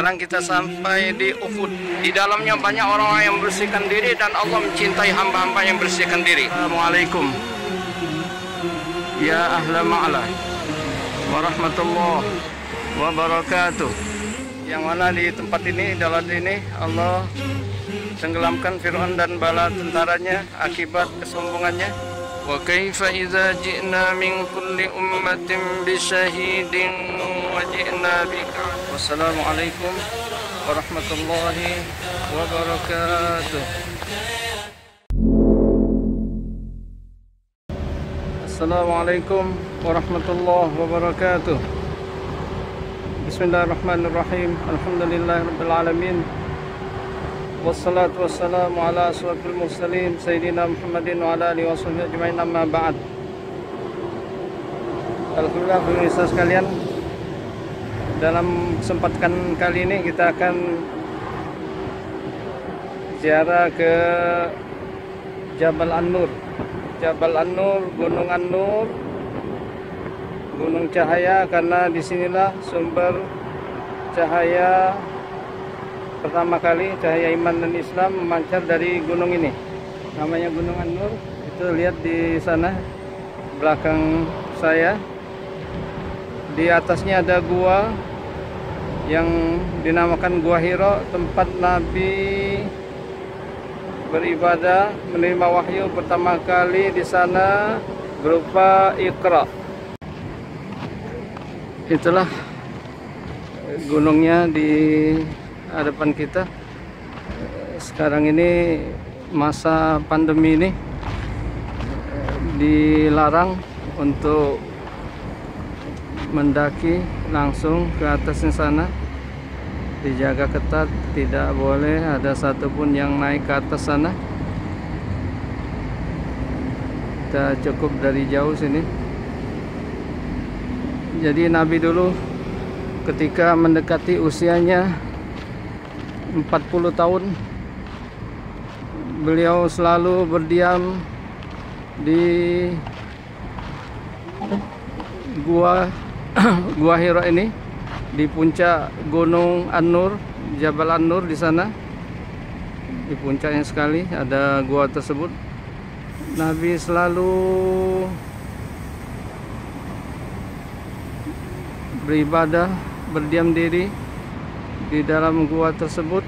Sekarang kita sampai di Uhud. Di dalamnya banyak orang yang bersihkan diri dan Allah mencintai hamba-hamba yang bersihkan diri. Assalamualaikum ya ahla ma'la warahmatullahi wabarakatuh. Yang mana di tempat ini, dalam ini Allah tenggelamkan Fir'aun dan bala tentaranya akibat kesombongannya. Wa kaifa idza ji'na min kulli ummatin bi syahidin wa ji'na bika. Wassalamualaikum warahmatullahi wabarakatuh. Assalamualaikum warahmatullahi wabarakatuh. Bismillahirrahmanirrahim. Alhamdulillahirabbil alamin. Wassalatu wassalamu ala asyrafil mursalin sayyidina Muhammadin wa ala alihi washabbihi ajmain, amma ba'd. Alhamdulillah pemirsa sekalian, dalam kesempatan kali ini kita akan ziarah ke Jabal An-Nur. Jabal An-Nur, Gunung An-Nur, Gunung Cahaya, karena disinilah sumber cahaya pertama kali, cahaya iman dan Islam memancar dari gunung ini. Namanya Gunung An-Nur. Itu lihat di sana belakang saya. Di atasnya ada gua yang dinamakan Gua Hiro, tempat Nabi beribadah, menerima wahyu pertama kali di sana berupa Iqra. Itulah gunungnya di hadapan kita. Sekarang ini masa pandemi ini dilarang untuk mendaki langsung ke atasnya sana, dijaga ketat, tidak boleh ada satupun yang naik ke atas sana. Kita cukup dari jauh sini. Jadi Nabi dulu ketika mendekati usianya 40 tahun, beliau selalu berdiam di Gua Hiro ini, di puncak Gunung An-Nur, Jabal An-Nur. Di sana di puncaknya sekali ada gua tersebut. Nabi selalu beribadah, berdiam diri di dalam gua tersebut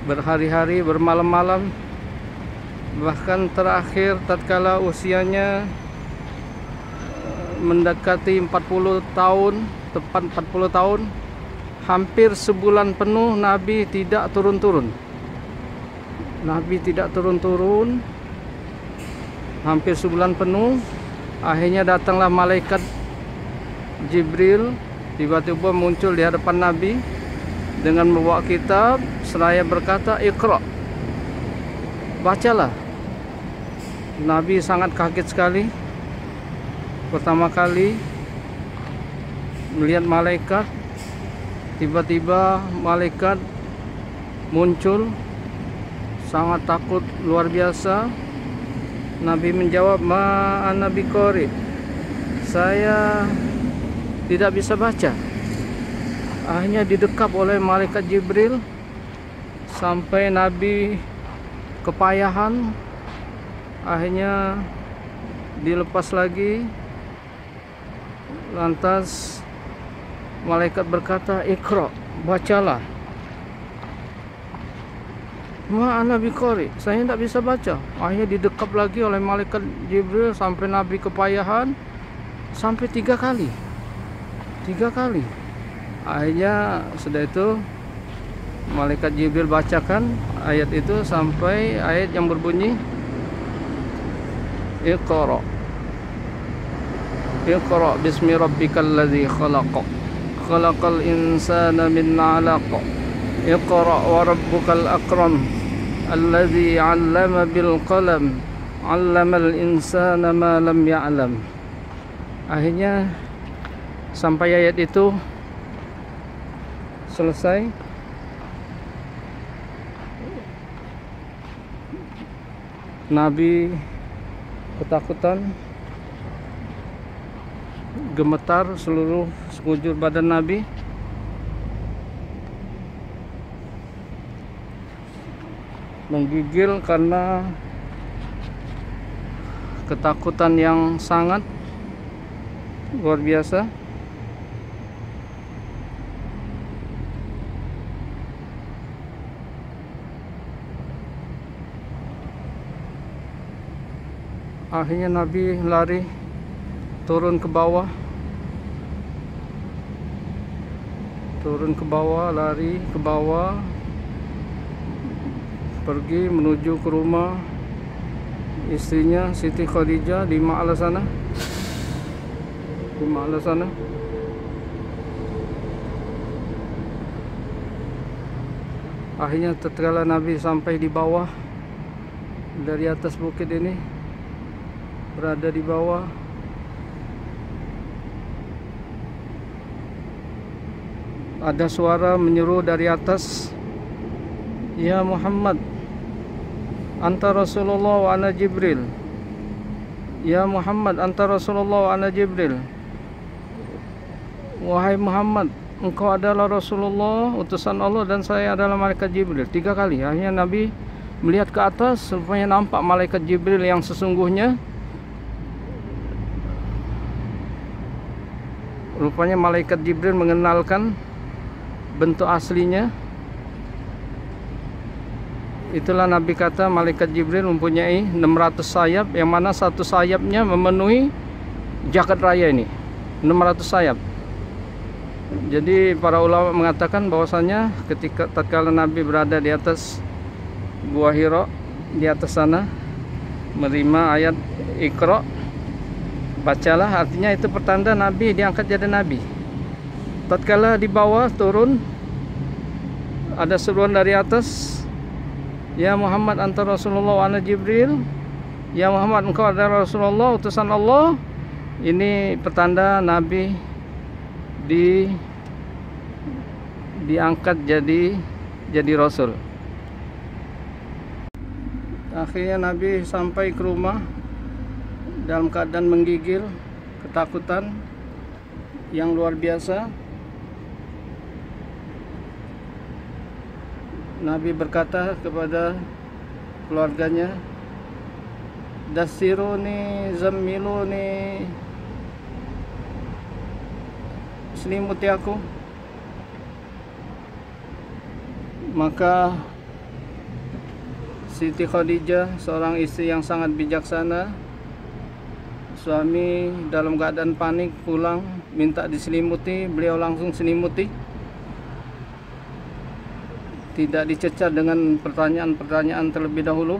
berhari-hari, bermalam-malam. Bahkan terakhir tatkala usianya mendekati 40 tahun, tepat 40 tahun, hampir sebulan penuh Nabi tidak turun-turun. Nabi tidak turun-turun hampir sebulan penuh. Akhirnya datanglah malaikat Jibril, tiba-tiba muncul di hadapan Nabi dengan membawa kitab seraya berkata, Iqra, bacalah. Nabi sangat kaget sekali pertama kali melihat malaikat. Tiba-tiba malaikat muncul, sangat takut luar biasa. Nabi menjawab, ma ana biqari, saya tidak bisa baca. Akhirnya didekap oleh malaikat Jibril sampai Nabi kepayahan. Akhirnya dilepas lagi. Lantas malaikat berkata, Iqra, bacalah. Ma ana biqari, saya tidak bisa baca. Akhirnya didekap lagi oleh malaikat Jibril sampai Nabi kepayahan, sampai 3 kali. 3 kali. Akhirnya sudah itu malaikat Jibril bacakan ayat itu sampai ayat yang berbunyi, Iqra, Iqra bismi rabbikal ladzi khalaq, khalaqal insana min 'alaq, Iqra wa rabbukal akram, alladzi 'allama bil qalam, 'allamal insana ma lam ya'lam. Akhirnya sampai ayat itu selesai. Nabi ketakutan, gemetar seluruh sekujur badan Nabi. Menggigil karena ketakutan yang sangat luar biasa. Akhirnya Nabi lari turun ke bawah, lari ke bawah, pergi menuju ke rumah istrinya Siti Khadijah di Ma'la sana. Akhirnya tatkala Nabi sampai di bawah, dari atas bukit ini, berada di bawah, ada suara menyeru dari atas, "Ya Muhammad, anta Rasulullah wa ana Jibril. Ya Muhammad, anta Rasulullah wa ana Jibril." Wahai Muhammad, engkau adalah Rasulullah, utusan Allah, dan saya adalah malaikat Jibril. 3 kali. Akhirnya Nabi melihat ke atas, rupanya nampak malaikat Jibril yang sesungguhnya. Rupanya malaikat Jibril mengenalkan bentuk aslinya. Itulah Nabi kata malaikat Jibril mempunyai 600 sayap, yang mana satu sayapnya memenuhi jagat raya ini. 600 sayap. Jadi para ulama mengatakan bahwasanya ketika tatkala Nabi berada di atas Gua Hira, di atas sana, menerima ayat Iqra, bacalah, artinya itu pertanda Nabi diangkat jadi Nabi. Tatkala di bawah turun, ada seruan dari atas, "Ya Muhammad, anta Rasulullah wa ana Jibril." Ya Muhammad, engkau adalah Rasulullah, utusan Allah. Ini pertanda Nabi diangkat jadi Rasul. Akhirnya Nabi sampai ke rumah dalam keadaan menggigil, ketakutan yang luar biasa. Nabi berkata kepada keluarganya, "Dasiruni, zammiluni, selimuti aku." Maka Siti Khadijah, seorang istri yang sangat bijaksana, suami dalam keadaan panik pulang minta diselimuti, beliau langsung selimuti, tidak dicecar dengan pertanyaan-pertanyaan terlebih dahulu.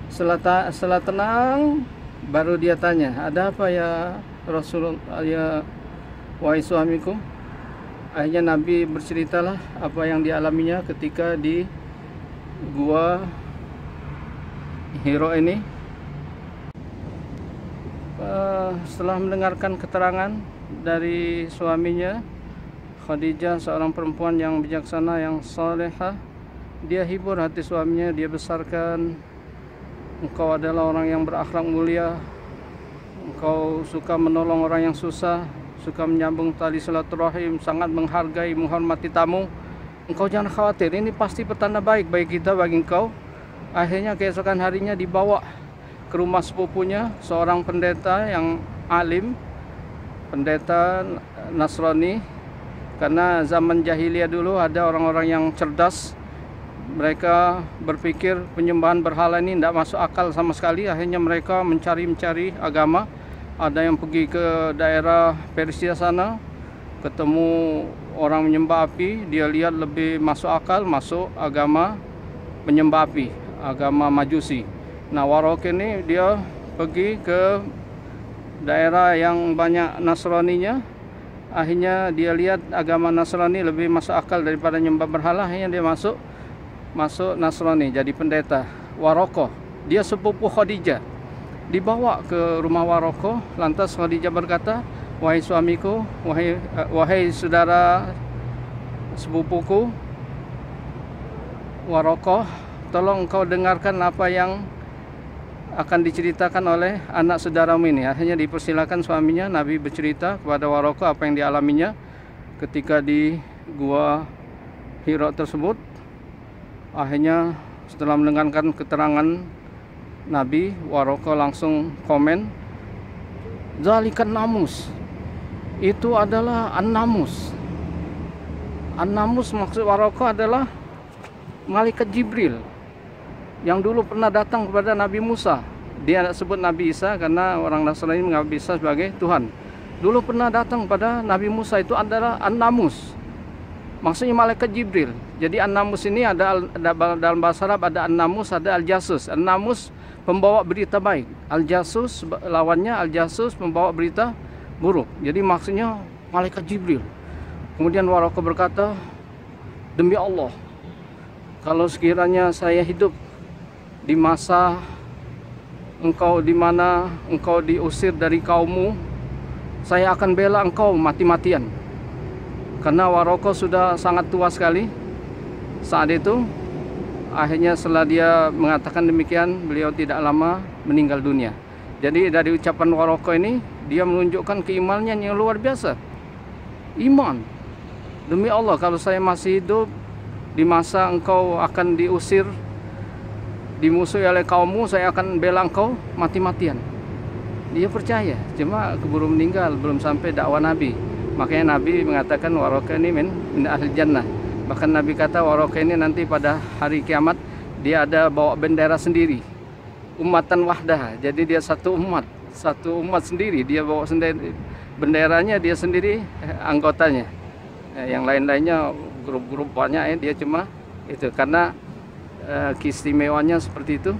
Setelah tenang, baru dia tanya, "Ada apa ya Rasulullah, ya wahai suamiku?" Akhirnya Nabi berceritalah apa yang dialaminya ketika di Gua Hira ini. Setelah mendengarkan keterangan dari suaminya, Khadijah, seorang perempuan yang bijaksana, yang salehah, dia hibur hati suaminya, dia besarkan, "Engkau adalah orang yang berakhlak mulia, engkau suka menolong orang yang susah, suka menyambung tali silaturahim, sangat menghargai, menghormati tamu. Engkau jangan khawatir, ini pasti pertanda baik bagi kita, bagi engkau." Akhirnya keesokan harinya dibawa ke rumah sepupunya, seorang pendeta yang alim, pendeta Nasrani. Karena zaman jahiliyah dulu ada orang-orang yang cerdas, mereka berpikir penyembahan berhala ini tidak masuk akal sama sekali. Akhirnya mereka mencari agama. Ada yang pergi ke daerah Persia sana, ketemu orang menyembah api, dia lihat lebih masuk akal, masuk agama penyembah api, agama Majusi. Nah, Warok ini dia pergi ke daerah yang banyak Nasraninya. Akhirnya dia lihat agama Nasrani lebih masuk akal daripada nyembah berhala. Akhirnya dia masuk Nasrani, jadi pendeta. Waroko, dia sepupu Khadijah, dibawa ke rumah Waroko. Lantas Khadijah berkata, "Wahai suamiku, wahai saudara sepupuku Waroko, tolong engkau dengarkan apa yang akan diceritakan oleh anak saudaramu ini. Akhirnya dipersilakan suaminya, Nabi bercerita kepada Waraqah apa yang dialaminya ketika di gua Hira tersebut. Akhirnya setelah mendengarkan keterangan Nabi, Waraqah langsung komen, zalikan namus, itu adalah an-namus. An-namus maksud Waraqah adalah malaikat Jibril yang dulu pernah datang kepada Nabi Musa. Dia sebut Nabi Isa karena orang Nasrani menganggap Isa sebagai Tuhan. Dulu pernah datang pada Nabi Musa, itu adalah an-namus, maksudnya malaikat Jibril. Jadi an-namus ini ada dalam bahasa Arab, ada an-namus, ada al-jasus. An-namus pembawa berita baik, al-jasus lawannya, al-jasus membawa berita buruk. Jadi maksudnya malaikat Jibril. Kemudian Waraqah berkata, demi Allah, kalau sekiranya saya hidup di masa engkau di mana engkau diusir dari kaummu, saya akan bela engkau mati-matian. Karena Waraqah sudah sangat tua sekali saat itu. Akhirnya setelah dia mengatakan demikian, beliau tidak lama meninggal dunia. Jadi dari ucapan Waraqah ini, dia menunjukkan keimanannya yang luar biasa. Iman, demi Allah, kalau saya masih hidup di masa engkau akan diusir, dimusuhi oleh kaummu, saya akan bela engkau mati-matian. Dia percaya, cuma keburu meninggal, belum sampai dakwah Nabi. Makanya Nabi mengatakan Waraqah ini min ahli jannah. Bahkan Nabi kata Waraqah ini nanti pada hari kiamat dia ada bawa bendera sendiri, umatan wahdah. Jadi dia satu umat sendiri, dia bawa sendiri benderanya, dia sendiri anggotanya. Yang lain-lainnya grup-grup banyak, dia cuma itu, karena keistimewanya seperti itu.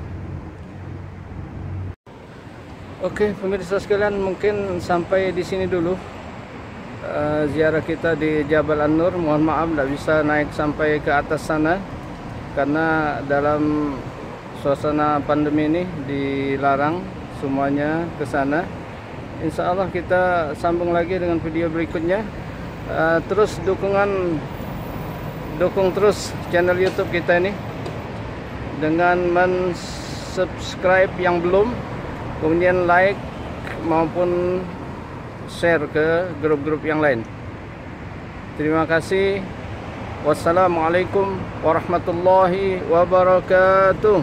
Oke, pemirsa sekalian, mungkin sampai di sini dulu ziarah kita di Jabal An-Nur. Mohon maaf tidak bisa naik sampai ke atas sana karena dalam suasana pandemi ini dilarang semuanya ke sana. Insya Allah kita sambung lagi dengan video berikutnya. Terus dukung terus channel YouTube kita ini dengan subscribe yang belum, kemudian like maupun share ke grup-grup yang lain. Terima kasih. Wassalamualaikum warahmatullahi wabarakatuh.